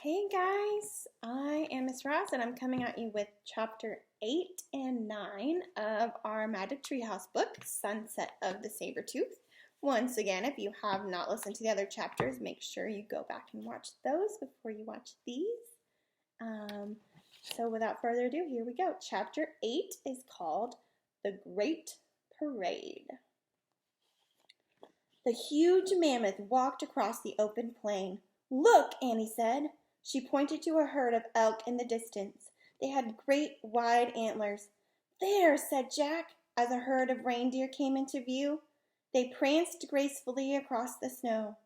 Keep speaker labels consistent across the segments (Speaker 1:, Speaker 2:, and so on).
Speaker 1: Hey guys, I am Miss Ross and I'm coming at you with chapter 8 and 9 of our Magic Treehouse book, Sunset of the Sabertooth. Once again, if you have not listened to the other chapters, make sure you go back and watch those before you watch these. So without further ado, here we go. Chapter 8 is called The Great Parade. The huge mammoth walked across the open plain. "Look," Annie said. She pointed to a herd of elk in the distance. They had great, wide antlers. "There," said Jack, as a herd of reindeer came into view. They pranced gracefully across the snow.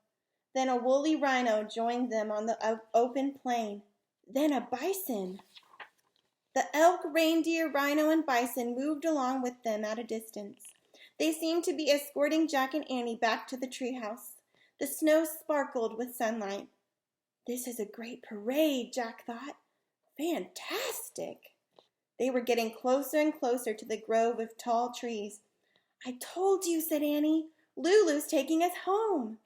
Speaker 1: Then a woolly rhino joined them on the open plain. Then a bison. The elk, reindeer, rhino, and bison moved along with them at a distance. They seemed to be escorting Jack and Annie back to the treehouse. The snow sparkled with sunlight. "This is a great parade," Jack thought. "Fantastic!" They were getting closer and closer to the grove of tall trees. "I told you," said Annie. "Lulu's taking us home."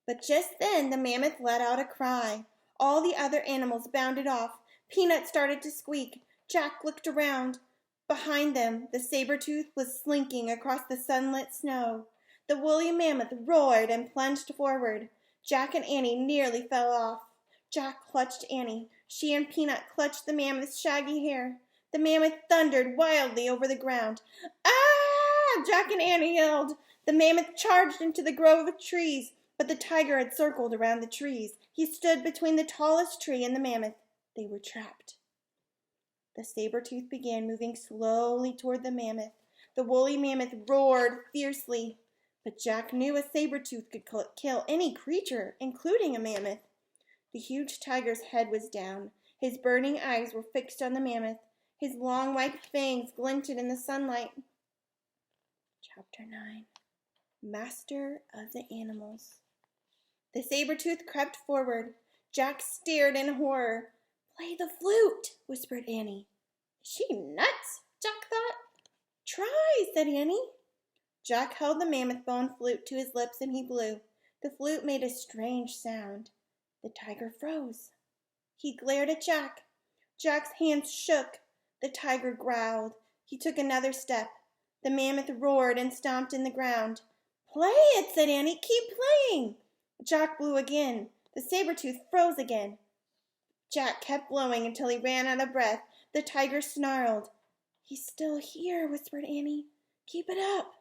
Speaker 1: But just then the mammoth let out a cry. All the other animals bounded off. Peanut started to squeak. Jack looked around. Behind them, the Sabertooth was slinking across the sunlit snow. The woolly mammoth roared and plunged forward. Jack and Annie nearly fell off. Jack clutched Annie. She and Peanut clutched the mammoth's shaggy hair. The mammoth thundered wildly over the ground. "Ah!" Jack and Annie yelled. The mammoth charged into the grove of trees, but the tiger had circled around the trees. He stood between the tallest tree and the mammoth. They were trapped. The Sabertooth began moving slowly toward the mammoth. The woolly mammoth roared fiercely, but Jack knew a Sabertooth could kill any creature, including a mammoth. The huge tiger's head was down. His burning eyes were fixed on the mammoth. His long white fangs glinted in the sunlight. Chapter 9. Master of the Animals. The Sabertooth crept forward. Jack stared in horror. "Play the flute," whispered Annie. "Is she nuts?" Jack thought. "Try," said Annie. Jack held the mammoth bone flute to his lips and he blew. The flute made a strange sound. The tiger froze. He glared at Jack. Jack's hands shook. The tiger growled. He took another step. The mammoth roared and stomped in the ground. "Play it," said Annie. "Keep playing." Jack blew again. The Sabertooth froze again. Jack kept blowing until he ran out of breath. The tiger snarled. "He's still here," whispered Annie. "Keep it up."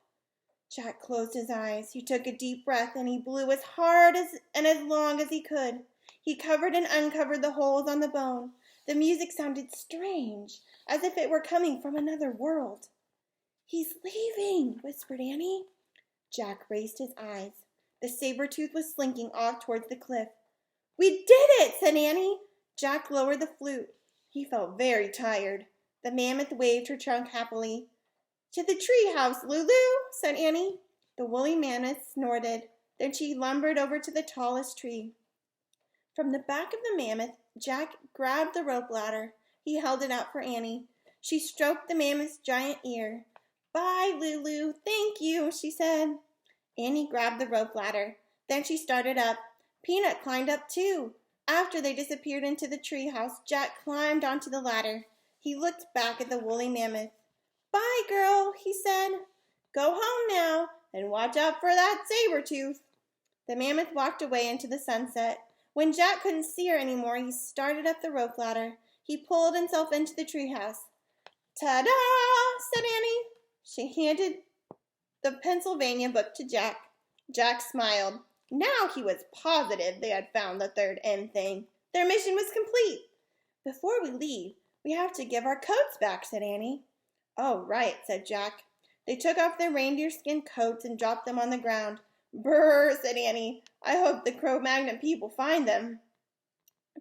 Speaker 1: Jack closed his eyes. He took a deep breath and he blew as hard and as long as he could. He covered and uncovered the holes on the bone. The music sounded strange, as if it were coming from another world. "He's leaving," whispered Annie. Jack raised his eyes. The Sabertooth was slinking off towards the cliff. "We did it," said Annie. Jack lowered the flute. He felt very tired. The mammoth waved her trunk happily. "To the treehouse, Lulu," said Annie. The woolly mammoth snorted. Then she lumbered over to the tallest tree. From the back of the mammoth, Jack grabbed the rope ladder. He held it out for Annie. She stroked the mammoth's giant ear. "Bye, Lulu. Thank you," she said. Annie grabbed the rope ladder. Then she started up. Peanut climbed up too. After they disappeared into the treehouse, Jack climbed onto the ladder. He looked back at the woolly mammoth. "Bye, girl," he said. "Go home now, and watch out for that Sabertooth." The mammoth walked away into the sunset. When Jack couldn't see her anymore, he started up the rope ladder. He pulled himself into the treehouse. "Ta-da!" said Annie. She handed the Pennsylvania book to Jack. Jack smiled. Now he was positive they had found the third M thing. Their mission was complete. "Before we leave, we have to give our coats back," said Annie. "Oh, right," said Jack. They took off their reindeer skin coats and dropped them on the ground. "Brr," said Annie. "I hope the Cro-Magnon people find them."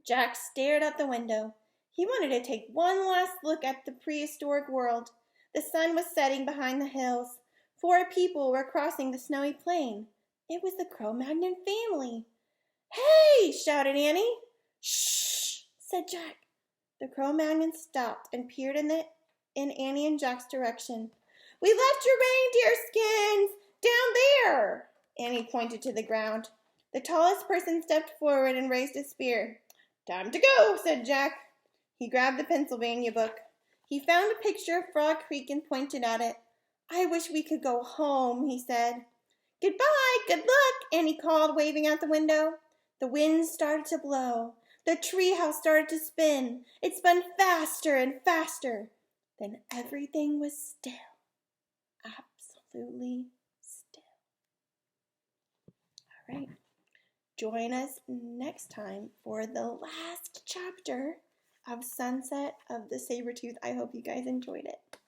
Speaker 1: Jack stared out the window. He wanted to take one last look at the prehistoric world. The sun was setting behind the hills. 4 people were crossing the snowy plain. It was the Cro-Magnon family. "Hey!" shouted Annie. "Shh!" said Jack. The Cro-Magnon stopped and peered in Annie and Jack's direction. "We left your reindeer skins down there." Annie pointed to the ground. The tallest person stepped forward and raised a spear. Time to go, said Jack. He grabbed the Pennsylvania book. He found a picture of Frog Creek and pointed at it. I wish we could go home, he said. Goodbye, good luck, Annie called, waving out the window. The wind started to blow. The treehouse started to spin. It spun faster and faster. Then everything was still. Absolutely still. All right. Join us next time for the last chapter of Sunset of the Sabertooth. I hope you guys enjoyed it.